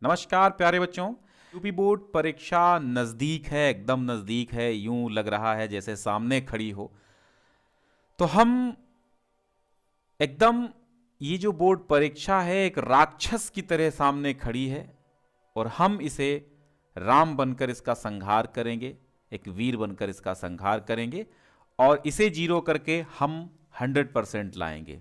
नमस्कार प्यारे बच्चों। यूपी बोर्ड परीक्षा नज़दीक है, एकदम नज़दीक है, यूं लग रहा है जैसे सामने खड़ी हो। तो हम एकदम ये जो बोर्ड परीक्षा है एक राक्षस की तरह सामने खड़ी है और हम इसे राम बनकर इसका संहार करेंगे, एक वीर बनकर इसका संहार करेंगे और इसे जीरो करके हम 100% लाएंगे।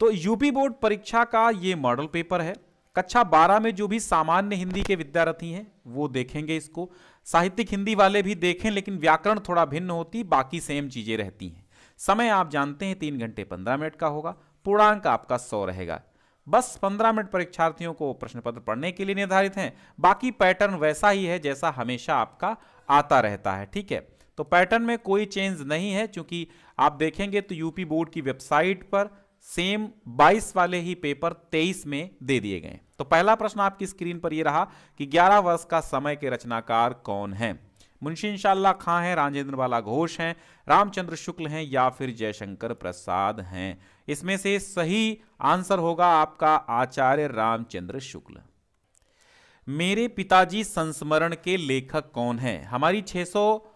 तो यूपी बोर्ड परीक्षा का ये मॉडल पेपर है। कक्षा 12 में जो भी सामान्य हिंदी के विद्यार्थी हैं वो देखेंगे इसको, साहित्यिक हिंदी वाले भी देखें, लेकिन व्याकरण थोड़ा भिन्न होती, बाकी सेम चीजें रहती हैं। समय आप जानते हैं 3 घंटे 15 मिनट का होगा, पूर्णांक आपका 100 रहेगा। बस 15 मिनट परीक्षार्थियों को प्रश्न पत्र पढ़ने के लिए निर्धारित हैं, बाकी पैटर्न वैसा ही है जैसा हमेशा आपका आता रहता है। ठीक है, तो पैटर्न में कोई चेंज नहीं है, क्योंकि आप देखेंगे तो यूपी बोर्ड की वेबसाइट पर सेम 22 वाले ही पेपर 23 में दे दिए गए। तो पहला प्रश्न आपकी स्क्रीन पर यह रहा कि 11 वर्ष का समय के रचनाकार कौन है। मुंशी इंशाल्लाह खां हैं, राजेंद्र बाला घोष हैं, रामचंद्र शुक्ल हैं या फिर जयशंकर प्रसाद हैं। इसमें से सही आंसर होगा आपका आचार्य रामचंद्र शुक्ल। मेरे पिताजी संस्मरण के लेखक कौन है। हमारी 600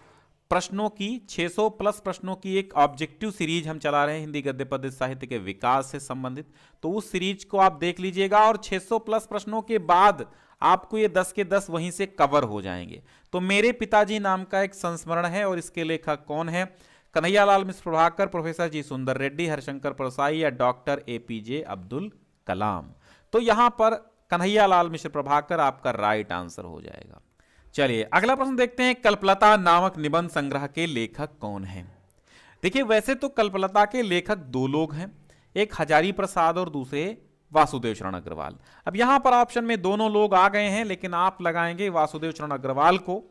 प्लस प्रश्नों की एक ऑब्जेक्टिव सीरीज हम चला रहे हैं हिंदी गद्य पद्य साहित्य के विकास से संबंधित, तो उस सीरीज को आप देख लीजिएगा और 600 प्लस प्रश्नों के बाद आपको ये 10 के 10 वहीं से कवर हो जाएंगे। तो मेरे पिताजी नाम का एक संस्मरण है और इसके लेखक कौन है। कन्हैयालाल मिश्र प्रभाकर, प्रोफेसर जी सुंदर रेड्डी, हरिशंकर परसाई या डॉक्टर APJ अब्दुल कलाम। तो यहां पर कन्हैयालाल मिश्र प्रभाकर आपका राइट आंसर हो जाएगा। चलिए अगला प्रश्न देखते हैं, कल्पलता नामक निबंध संग्रह के लेखक कौन हैं। देखिए वैसे तो कल्पलता के लेखक दो लोग हैं, एक हजारी प्रसाद और दूसरे वासुदेव शरण अग्रवाल। अब यहां पर ऑप्शन में दोनों लोग आ गए हैं, लेकिन आप लगाएंगे वासुदेव शरण अग्रवाल को,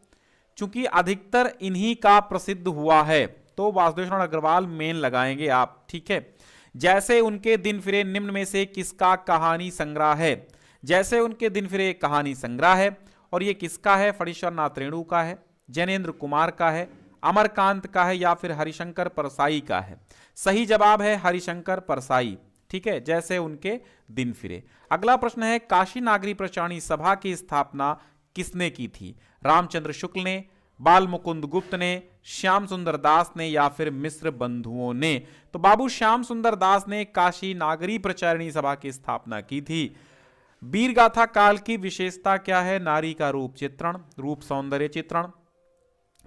चूंकि अधिकतर इन्हीं का प्रसिद्ध हुआ है तो वासुदेव शरण अग्रवाल मेन लगाएंगे आप। ठीक है, जैसे उनके दिन फिरे निम्न में से किसका कहानी संग्रह है। जैसे उनके दिन फिरे कहानी संग्रह है और ये किसका है, फणीश्वर नाथ रेणु का है, जैनेन्द्र कुमार का है, अमरकांत का है या फिर हरिशंकर परसाई का है। सही जवाब है हरिशंकर परसाई। ठीक है, जैसे उनके दिन फिरे। अगला प्रश्न है, काशी नागरी प्रचारणी सभा की स्थापना किसने की थी। रामचंद्र शुक्ल ने, बाल मुकुंद गुप्त ने, श्याम सुंदर दास ने या फिर मिश्र बंधुओं ने। तो बाबू श्याम सुंदर दास ने काशी नागरी प्रचारणी सभा की स्थापना की थी। वीर गाथा काल की विशेषता क्या है। नारी का रूप चित्रण, रूप सौंदर्य चित्रण,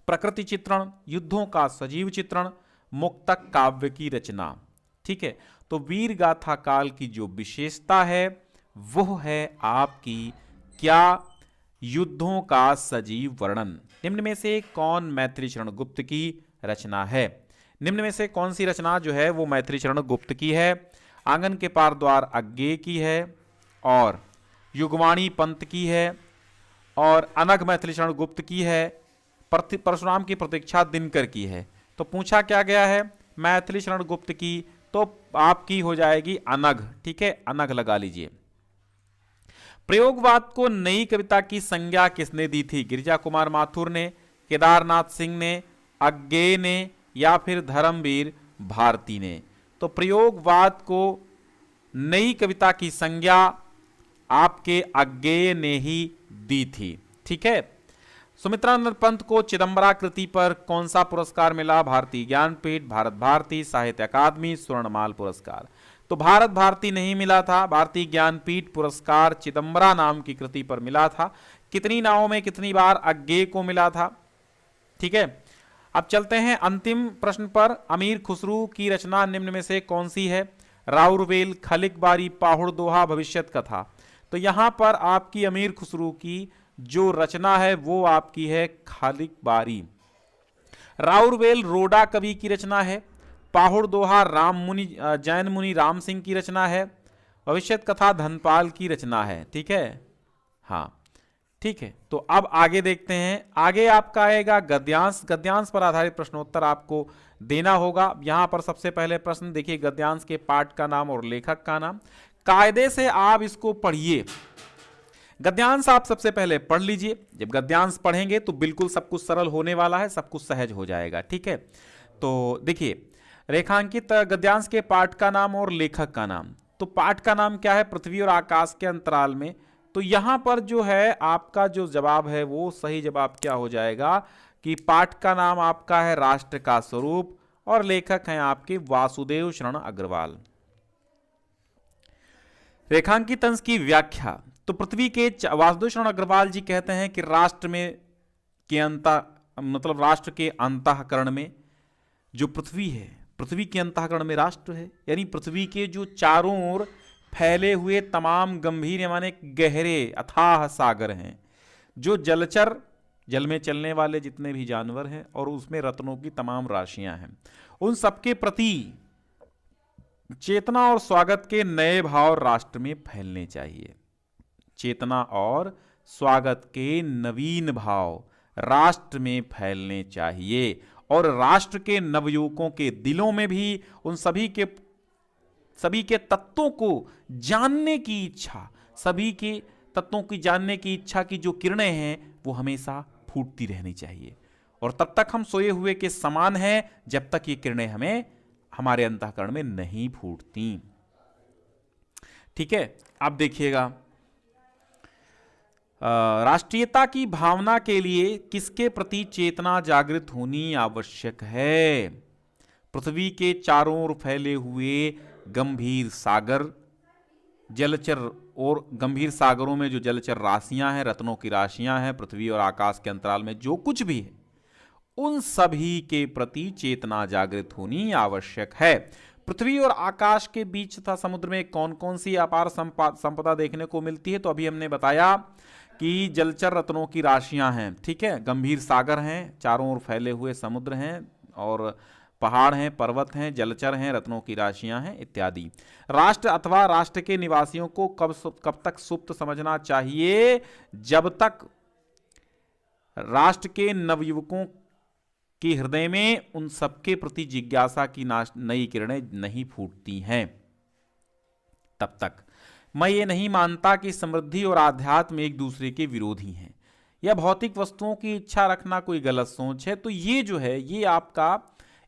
प्रकृति चित्रण, युद्धों का सजीव चित्रण, मुक्तक काव्य की रचना। ठीक है, तो वीर गाथा काल की जो विशेषता है वो है आपकी क्या, युद्धों का सजीव वर्णन। निम्न में से कौन मैथिली शरण गुप्त की रचना है। निम्न में से कौन सी रचना जो है वो मैथिली शरण गुप्त की है। आंगन के पार द्वार अज्ञे की है और युगवाणी पंत की है और अनघ मैथिली शरण गुप्त की है, परशुराम की प्रतीक्षा दिनकर की है। तो पूछा क्या गया है, मैथिली शरण गुप्त की, तो आपकी हो जाएगी अनघ। ठीक है, अनघ लगा लीजिए। प्रयोगवाद को नई कविता की संज्ञा किसने दी थी। गिरिजा कुमार माथुर ने, केदारनाथ सिंह ने, अज्ञेय ने या फिर धर्मवीर भारती ने। तो प्रयोगवाद को नई कविता की संज्ञा आपके अज्ञेय ने ही दी थी। ठीक है, सुमित्रानंद पंत को चिदंबरा कृति पर कौन सा पुरस्कार मिला। भारतीय ज्ञानपीठ, भारत भारती, साहित्य अकादमी, स्वर्णमाल पुरस्कार। तो भारत भारती नहीं मिला था, भारतीय ज्ञानपीठ पुरस्कार चिदंबरा नाम की कृति पर मिला था। कितनी नावों में कितनी बार अज्ञेय को मिला था। ठीक है, अब चलते हैं अंतिम प्रश्न पर। अमीर खुसरू की रचना निम्न में से कौन सी है। राउरवेल, खलिक बारी, पाहुड़ दोहा, भविष्यत कथा। तो यहां पर आपकी अमीर खुसरू की जो रचना है वो आपकी है खालिक बारी। राउरवेल रोडा कवि की रचना है। पाहुड़ दोहा राम मुनि जैन मुनि राम सिंह की रचना है। भविष्यत कथा धनपाल की रचना है। ठीक है, हाँ ठीक है। तो अब आगे देखते हैं, आगे आपका आएगा गद्यांश। गद्यांश पर आधारित प्रश्नोत्तर आपको देना होगा। यहां पर सबसे पहले प्रश्न देखिए, गद्यांश के पाठ का नाम और लेखक का नाम। कायदे से आप इसको पढ़िए। गद्यांश आप सबसे पहले पढ़ लीजिए। जब गद्यांश पढ़ेंगे तो बिल्कुल सब कुछ सरल होने वाला है, सब कुछ सहज हो जाएगा। ठीक है, तो देखिए, रेखांकित गद्यांश के पाठ का नाम और लेखक का नाम। तो पाठ का नाम क्या है, पृथ्वी और आकाश के अंतराल में। तो यहां पर जो है आपका जो जवाब है वो सही जवाब क्या हो जाएगा कि पाठ का नाम आपका है राष्ट्र का स्वरूप और लेखक हैं आपके वासुदेव शरण अग्रवाल। रेखांकित अंश की व्याख्या। तो पृथ्वी के वासुदेव शरण अग्रवाल जी कहते हैं कि राष्ट्र में के मतलब राष्ट्र के अंतःकरण में जो पृथ्वी है, पृथ्वी के अंतःकरण में राष्ट्र है, यानी पृथ्वी के जो चारों ओर फैले हुए तमाम गंभीर माने गहरे अथाह सागर हैं, जो जलचर जल में चलने वाले जितने भी जानवर हैं और उसमें रत्नों की तमाम राशियां हैं, उन सबके प्रति चेतना और स्वागत के नए भाव राष्ट्र में फैलने चाहिए। चेतना और स्वागत के नवीन भाव राष्ट्र में फैलने चाहिए और राष्ट्र के नवयुवकों के दिलों में भी उन सभी के तत्वों को जानने की इच्छा, सभी के तत्वों की जानने की इच्छा की जो किरणें हैं वो हमेशा फूटती रहनी चाहिए। और तब तक हम सोए हुए के समान हैं जब तक ये किरणें हमें हमारे अंतःकरण में नहीं फूटती। ठीक है, अब देखिएगा, राष्ट्रीयता की भावना के लिए किसके प्रति चेतना जागृत होनी आवश्यक है? पृथ्वी के चारों ओर फैले हुए गंभीर सागर, जलचर और गंभीर सागरों में जो जलचर राशियां हैं, रत्नों की राशियां हैं, पृथ्वी और आकाश के अंतराल में जो कुछ भी है, उन सभी के प्रति चेतना जागृत होनी आवश्यक है। पृथ्वी और आकाश के बीच तथा समुद्र में कौन कौन सी अपार संपदा देखने को मिलती है? तो अभी हमने बताया कि जलचर रत्नों की राशियां हैं, ठीक है, गंभीर सागर हैं, चारों ओर फैले हुए समुद्र हैं और पहाड़ हैं, पर्वत हैं, जलचर हैं, रत्नों की राशियां हैं इत्यादि। राष्ट्र अथवा राष्ट्र के निवासियों को कब तक सुप्त समझना चाहिए? जब तक राष्ट्र के नवयुवकों के हृदय में उन सबके प्रति जिज्ञासा की नई किरणें नहीं फूटती हैं, तब तक। मैं ये नहीं मानता कि समृद्धि और आध्यात्म एक दूसरे के विरोधी हैं या भौतिक वस्तुओं की इच्छा रखना कोई गलत सोच है। तो ये जो है ये आपका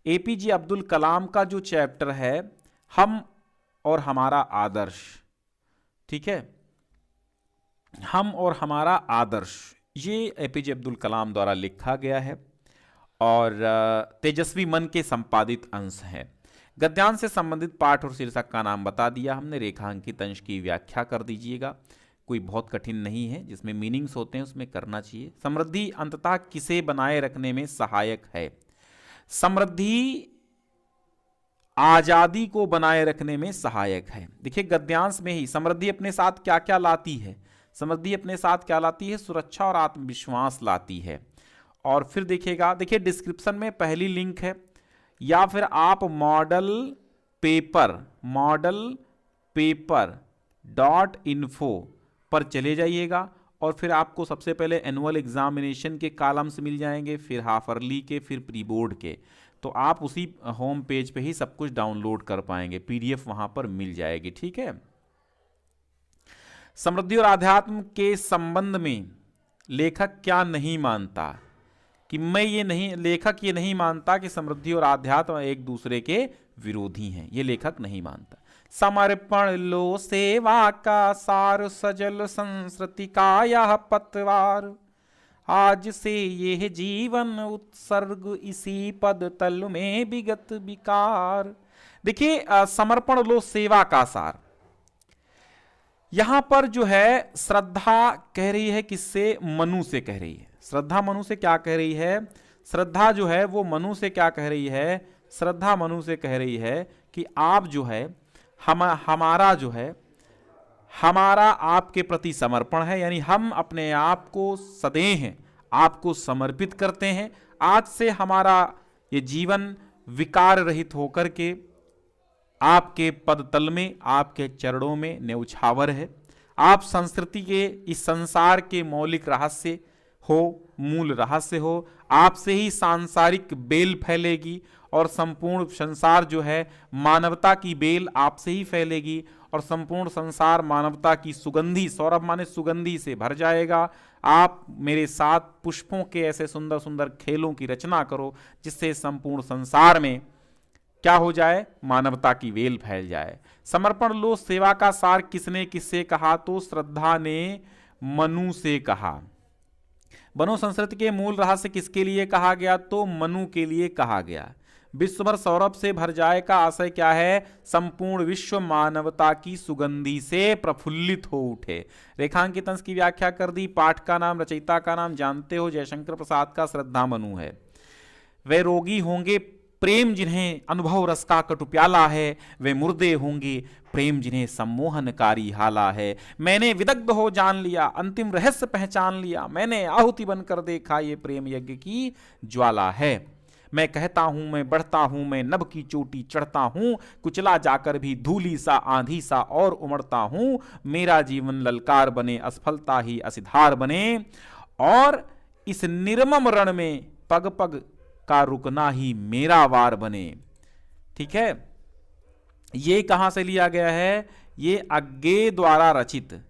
एपीजे अब्दुल कलाम का जो चैप्टर है, हम और हमारा आदर्श, ठीक है, हम और हमारा आदर्श, ये एपीजे अब्दुल कलाम द्वारा लिखा गया है और तेजस्वी मन के संपादित अंश है। गद्यांश से संबंधित पाठ और शीर्षक का नाम बता दिया हमने। रेखांकित अंश की व्याख्या कर दीजिएगा, कोई बहुत कठिन नहीं है, जिसमें मीनिंग्स होते हैं उसमें करना चाहिए। समृद्धि अंततः किसे बनाए रखने में सहायक है? समृद्धि आजादी को बनाए रखने में सहायक है। देखिए गद्यांश में ही समृद्धि अपने साथ क्या क्या लाती है। समृद्धि अपने साथ क्या लाती है? सुरक्षा और आत्मविश्वास लाती है। और फिर देखिएगा, देखिए डिस्क्रिप्शन में पहली लिंक है, या फिर आप मॉडल पेपर .info पर चले जाइएगा और फिर आपको सबसे पहले एनुअल एग्जामिनेशन के कॉलम्स मिल जाएंगे, फिर हाफ अर्ली के, फिर प्री बोर्ड के। तो आप उसी होम पेज पे ही सब कुछ डाउनलोड कर पाएंगे, पीडीएफ वहां पर मिल जाएगी, ठीक है। समृद्धि और आध्यात्म के संबंध में लेखक क्या नहीं मानता? कि लेखक ये नहीं मानता कि समृद्धि और आध्यात्म एक दूसरे के विरोधी हैं, ये लेखक नहीं मानता। समर्पण लो सेवा का सार, सजल संस्कृति का यह पतवार, आज से यह जीवन उत्सर्ग इसी पद तल में विगत विकार। देखिए समर्पण लो सेवा का सार, यहां पर जो है श्रद्धा कह रही है किससे? मनु से कह रही है। श्रद्धा मनु से क्या कह रही है? श्रद्धा जो है वो मनु से क्या कह रही है? श्रद्धा मनु से कह रही है कि आप जो है हमारा जो है हमारा आपके प्रति समर्पण है, यानी हम अपने आप को सदैव आपको समर्पित करते हैं। आज से हमारा ये जीवन विकार रहित होकर के आपके पद तल में, आपके चरणों में न्यौछावर है। आप संस्कृति के इस संसार के मौलिक रहस्य हो, मूल रहस्य हो। आपसे ही सांसारिक बेल फैलेगी और संपूर्ण संसार जो है मानवता की बेल आपसे ही फैलेगी और संपूर्ण संसार मानवता की सुगंधी, सौरभ माने सुगंधी से भर जाएगा। आप मेरे साथ पुष्पों के ऐसे सुंदर सुंदर खेलों की रचना करो जिससे संपूर्ण संसार में क्या हो जाए? मानवता की वेल फैल जाए। समर्पण लो सेवा का सार किसने किससे कहा? तो श्रद्धा ने मनु से कहा। बनो संस्कृति के मूल रहस्य किसके लिए कहा गया? तो मनु के लिए कहा गया। विश्व भर सौरभ से भर जाए का आशय क्या है? संपूर्ण विश्व मानवता की सुगंधी से प्रफुल्लित हो उठे। रेखांकित अंश की व्याख्या कर दी। पाठ का नाम, रचयिता का नाम जानते हो, जयशंकर प्रसाद का श्रद्धा मनु है। वे रोगी होंगे प्रेम जिन्हें अनुभव रस का कटु प्याला है, वे मुर्दे होंगे प्रेम जिन्हें सम्मोहनकारी हाला है। मैंने विदग्ध हो जान लिया, अंतिम रहस्य पहचान लिया, मैंने आहुति बनकर देखा, ये प्रेम यज्ञ की ज्वाला है। मैं कहता हूं, मैं बढ़ता हूं, मैं नभ की चोटी चढ़ता हूं, कुचला जाकर भी धूली सा आंधी सा और उमड़ता हूं। मेरा जीवन ललकार बने, असफलता ही असिधार बने, और इस निर्मम रण में पग पग का रुकना ही मेरा वार बने। ठीक है, ये कहां से लिया गया है? ये अज्ञे द्वारा रचित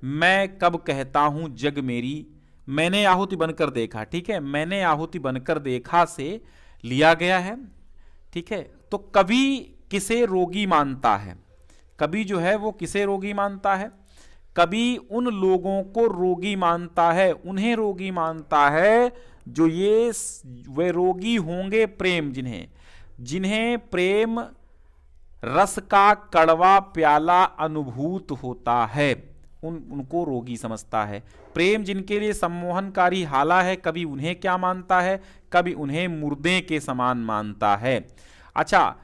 मैं कब कहता हूं जग मेरी, मैंने आहुति बनकर देखा। ठीक है, मैंने आहुति बनकर देखा से लिया गया है। ठीक है, तो कवि किसे रोगी मानता है? कवि जो है वो किसे रोगी मानता है? कवि उन लोगों को रोगी मानता है, उन्हें रोगी मानता है जो ये वे रोगी होंगे प्रेम जिन्हें प्रेम रस का कड़वा प्याला अनुभूत होता है, उनको रोगी समझता है। प्रेम जिनके लिए सम्मोहनकारी हाला है, कभी उन्हें क्या मानता है? कभी उन्हें मुर्दे के समान मानता है। अच्छा,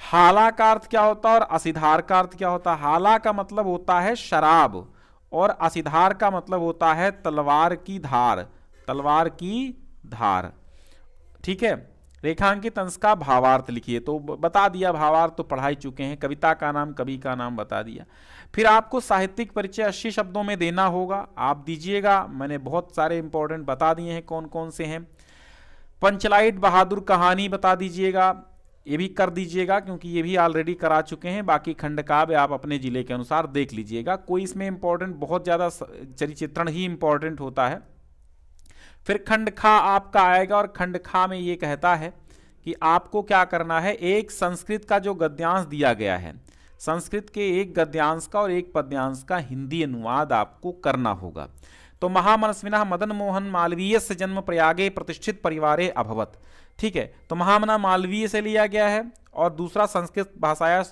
हाला का अर्थ क्या होता है और असिधार का अर्थ क्या होता है? हाला का मतलब होता है शराब और असिधार का मतलब होता है तलवार की धार, तलवार की धार। ठीक है, रेखांकित अंश का भावार्थ लिखिए। तो बता दिया, भावार्थ तो पढ़ा ही चुके हैं। कविता का नाम, कवि का नाम बता दिया। फिर आपको साहित्यिक परिचय 80 शब्दों में देना होगा, आप दीजिएगा। मैंने बहुत सारे इंपॉर्टेंट बता दिए हैं कौन कौन से हैं। पंचलाइट बहादुर कहानी बता दीजिएगा, ये भी कर दीजिएगा क्योंकि ये भी ऑलरेडी करा चुके हैं। बाकी खंड काव्य आप अपने जिले के अनुसार देख लीजिएगा, कोई इसमें इंपॉर्टेंट बहुत ज़्यादा चरिचित्रण ही इंपॉर्टेंट होता है। फिर खंड खा आपका आएगा और खंड खा में ये कहता है कि आपको क्या करना है। एक संस्कृत का जो गद्यांश दिया गया है, संस्कृत के एक गद्यांश का और एक पद्यांश का हिंदी अनुवाद आपको करना होगा। तो महामनस्विनः मदन मोहन मालवीय से जन्म प्रयागे प्रतिष्ठित परिवारे अभवत। ठीक है, तो महामना मालवीय से लिया गया है और दूसरा संस्कृत भाषाया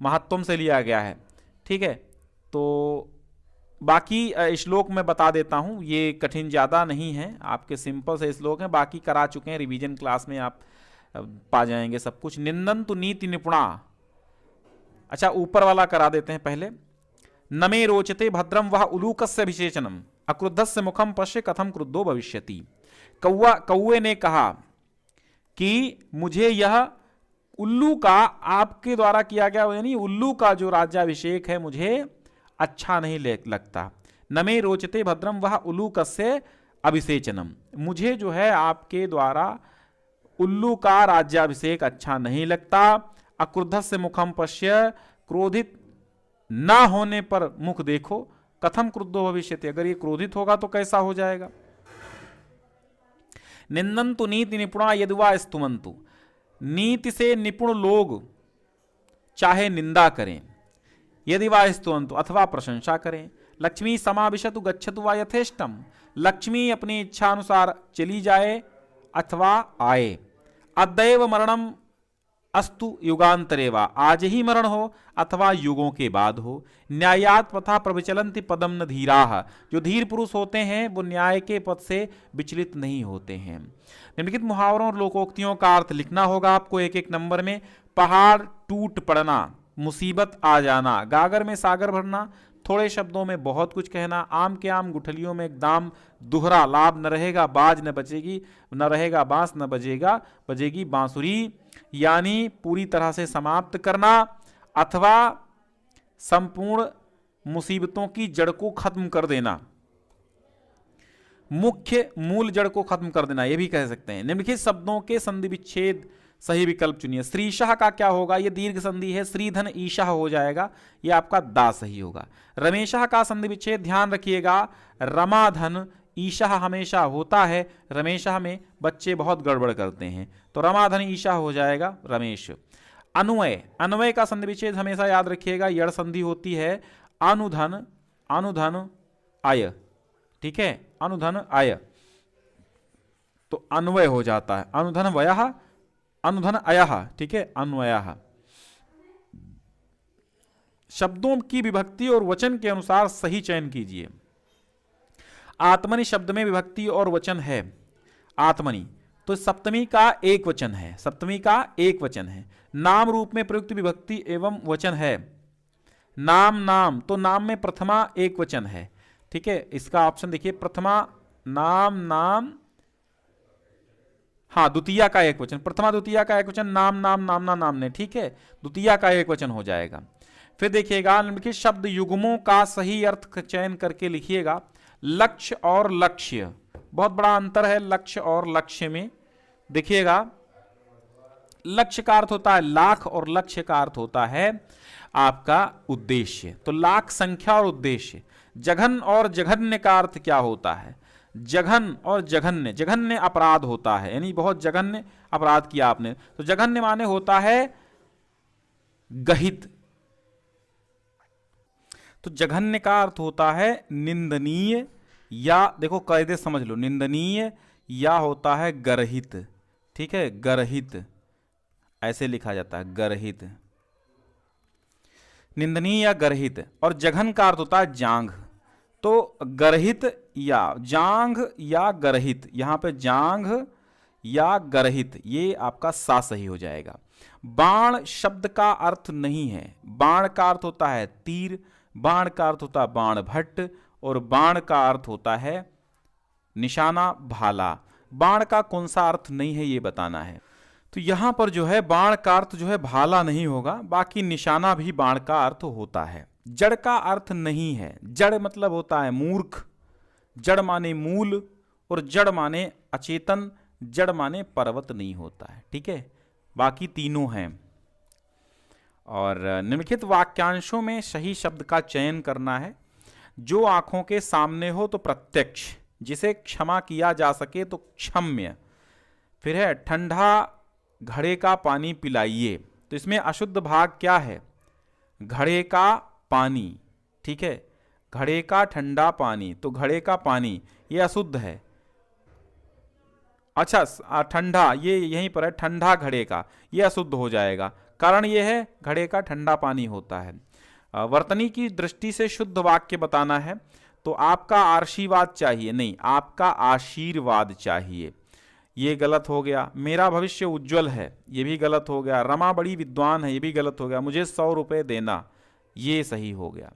महत्वम से लिया गया है। ठीक है, तो बाकी श्लोक मैं बता देता हूं, ये कठिन ज़्यादा नहीं है, आपके सिंपल से श्लोक हैं, बाकी करा चुके हैं, रिवीजन क्लास में आप पा जाएंगे सब कुछ। निंदन्तु नीति निपुणा। अच्छा, ऊपर वाला करा देते हैं पहले। नमे रोचते भद्रम वह उलूकस्य विशेषणम, अक्रुद्धस्य मुखम पश्य कथम क्रुद्धो भविष्यति। कौवे ने कहा कि मुझे यह उल्लू का आपके द्वारा किया गया, यानी उल्लू का जो राज्याभिषेक है मुझे अच्छा नहीं लगता। नमे रोचते भद्रम वह उल्लूकस्य अभिषेचनम, मुझे जो है आपके द्वारा उल्लू का राज्याभिषेक अच्छा नहीं लगता। अक्रुद्धस्य मुखम पश्य, क्रोधित ना होने पर मुख देखो, कथम क्रुद्धो भविष्यति, अगर ये क्रोधित होगा तो कैसा हो जाएगा। निंदन्तु नीति निपुणा यदवा स्तुमन्तु, नीति से निपुण लोग चाहे निंदा करें, यदि वा स्तुवन्तु अथवा प्रशंसा करें। लक्ष्मी समाविशतु गच्छतु वा यथेष्टम, लक्ष्मी अपनी इच्छा अनुसार चली जाए अथवा आए। अद्यैव मरणम अस्तु युगांतरे वा, आज ही मरण हो अथवा युगों के बाद हो। न्यायात् पथा प्रविचलन्ति पदम न धीराः, जो धीर पुरुष होते हैं वो न्याय के पद से विचलित नहीं होते हैं। निम्नलिखित मुहावरों और लोकोक्तियों का अर्थ लिखना होगा आपको एक एक नंबर में। पहाड़ टूट पड़ना, मुसीबत आ जाना, गागर में सागर भरना, थोड़े शब्दों में बहुत कुछ कहना, आम के आम गुठलियों में दाम, दोहरा लाभ, न रहेगा बाज न बचेगी, न रहेगा बांस न बजेगा बजेगी बांसुरी, यानी पूरी तरह से समाप्त करना अथवा संपूर्ण मुसीबतों की जड़ को खत्म कर देना, मुख्य मूल जड़ को खत्म कर देना, ये भी कह सकते हैं। निम्नलिखित शब्दों के संधि विच्छेद सही विकल्प चुनिए। श्रीशाह का क्या होगा, ये दीर्घ संधि है, श्रीधन ईशाह हो जाएगा, ये आपका दा सही होगा। रमेशाह का संधि विच्छेद ध्यान रखिएगा, रमाधन ईशाह हमेशा होता है, रमेशाह में बच्चे बहुत गड़बड़ करते हैं, तो रमाधन ईशाह हो जाएगा रमेश। अन्वय, अन्वय का संधि विच्छेद हमेशा याद रखिएगा, यड़ संधि होती है, अनुधन अनुधन आय, ठीक है, अनुधन आय, तो अन्वय हो जाता है, अनुधन वयः, अनुधन अयः, ठीक है, अन्वयः। शब्दों की विभक्ति और वचन के अनुसार सही चयन कीजिए। आत्मनि शब्द में विभक्ति और वचन है, आत्मनि, तो सप्तमी का एक वचन है, सप्तमी का एक वचन है। नाम रूप में प्रयुक्त विभक्ति एवं वचन है, नाम नाम, तो नाम में प्रथमा एक वचन है, ठीक है, इसका ऑप्शन देखिए, प्रथमा नाम नाम, हाँ द्वितीया का एक वचन, प्रथमा द्वितीया का एक वचन, नाम नाम नामना नामने, ठीक है, द्वितीया का एक वचन हो जाएगा। फिर देखिएगा निम्नलिखित शब्द युग्मों का सही अर्थ का चयन करके लिखिएगा। लक्ष्य और लक्ष्य, बहुत बड़ा अंतर है लक्ष्य और लक्ष्य में। देखिएगा लक्ष्य का अर्थ होता है लाख और लक्ष्य का अर्थ होता है आपका उद्देश्य, तो लाख संख्या और उद्देश्य। जघन और जघन्य का अर्थ क्या होता है? जघन और जघन्य, जघन्य अपराध होता है, यानी बहुत जघन्य अपराध किया आपने, तो जघन्य माने होता है गहित, तो जघन्य का अर्थ होता है निंदनीय, या देखो कायदे समझ लो, निंदनीय या होता है गर्हित, ठीक है, गर्हित ऐसे लिखा जाता है, गर्हित, निंदनीय या गर्हित। और जघन का अर्थ होता है जांघ, तो गर्हित या जांघ या गर्हित, यहां पे जांघ या गर्हित, ये आपका सा सही हो जाएगा। बाण शब्द का अर्थ नहीं है, बाण का अर्थ होता है तीर, बाण का अर्थ होता है बाण भट्ट, और बाण का अर्थ होता है निशाना भाला। बाण का कौन सा अर्थ नहीं है ये बताना है, तो यहां पर जो है बाण का अर्थ जो है भाला नहीं होगा, बाकी निशाना भी बाण का अर्थ होता है। जड़ का अर्थ नहीं है, जड़ मतलब होता है मूर्ख, जड़ माने मूल, और जड़ माने अचेतन, जड़ माने पर्वत नहीं होता है, ठीक है, बाकी तीनों हैं। और निम्नलिखित वाक्यांशों में सही शब्द का चयन करना है। जो आंखों के सामने हो तो प्रत्यक्ष, जिसे क्षमा किया जा सके तो क्षम्य। फिर है ठंडा घड़े का पानी पिलाइए, तो इसमें अशुद्ध भाग क्या है? घड़े का पानी, ठीक है, घड़े का ठंडा पानी, तो घड़े का पानी ये अशुद्ध है। अच्छा ठंडा, ये यहीं पर है, ठंडा घड़े का, ये अशुद्ध हो जाएगा, कारण ये है घड़े का ठंडा पानी होता है। वर्तनी की दृष्टि से शुद्ध वाक्य बताना है, तो आपका आशीर्वाद चाहिए, नहीं आपका आशीर्वाद चाहिए, ये गलत हो गया। मेरा भविष्य उज्जवल है, ये भी गलत हो गया। रमा बड़ी विद्वान है, ये भी गलत हो गया। मुझे 100 रुपये देना, ये सही हो गया,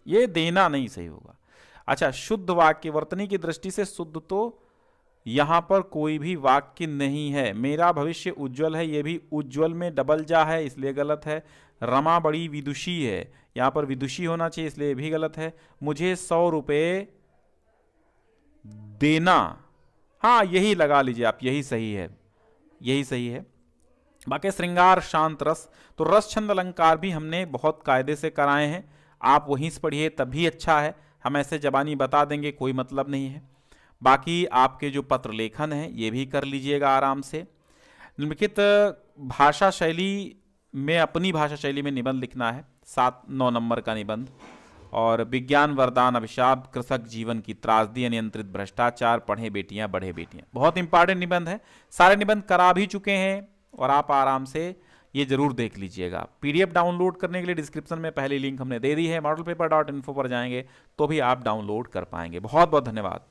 ये देना नहीं सही होगा। अच्छा शुद्ध वाक्य, वर्तनी की दृष्टि से शुद्ध तो यहां पर कोई भी वाक्य नहीं है। मेरा भविष्य उज्जवल है, ये भी उज्जवल में डबल जा है, इसलिए गलत है। रमा बड़ी विदुषी है, यहां पर विदुषी होना चाहिए, इसलिए भी गलत है। मुझे 100 रुपये देना, हाँ यही लगा लीजिए आप, यही सही है, यही सही है। बाकी श्रृंगार शांत रस, तो रस छंद अलंकार भी हमने बहुत कायदे से कराए हैं, आप वहीं से पढ़िए तभी अच्छा है, हम ऐसे जबानी बता देंगे कोई मतलब नहीं है। बाकी आपके जो पत्र लेखन है ये भी कर लीजिएगा आराम से। निम्नलिखित भाषा शैली में, अपनी भाषा शैली में निबंध लिखना है, 7-9 नंबर का निबंध। और विज्ञान वरदान अभिशाप, कृषक जीवन की त्रासदी, अनियंत्रित भ्रष्टाचार, पढ़े बेटियां बढ़े बेटियां, बहुत इंपॉर्टेंट निबंध है। सारे निबंध करा भी चुके हैं और आप आराम से ये जरूर देख लीजिएगा। पीडीएफ डाउनलोड करने के लिए डिस्क्रिप्शन में पहली लिंक हमने दे दी है, modelpaper.info पर जाएंगे तो भी आप डाउनलोड कर पाएंगे। बहुत बहुत धन्यवाद।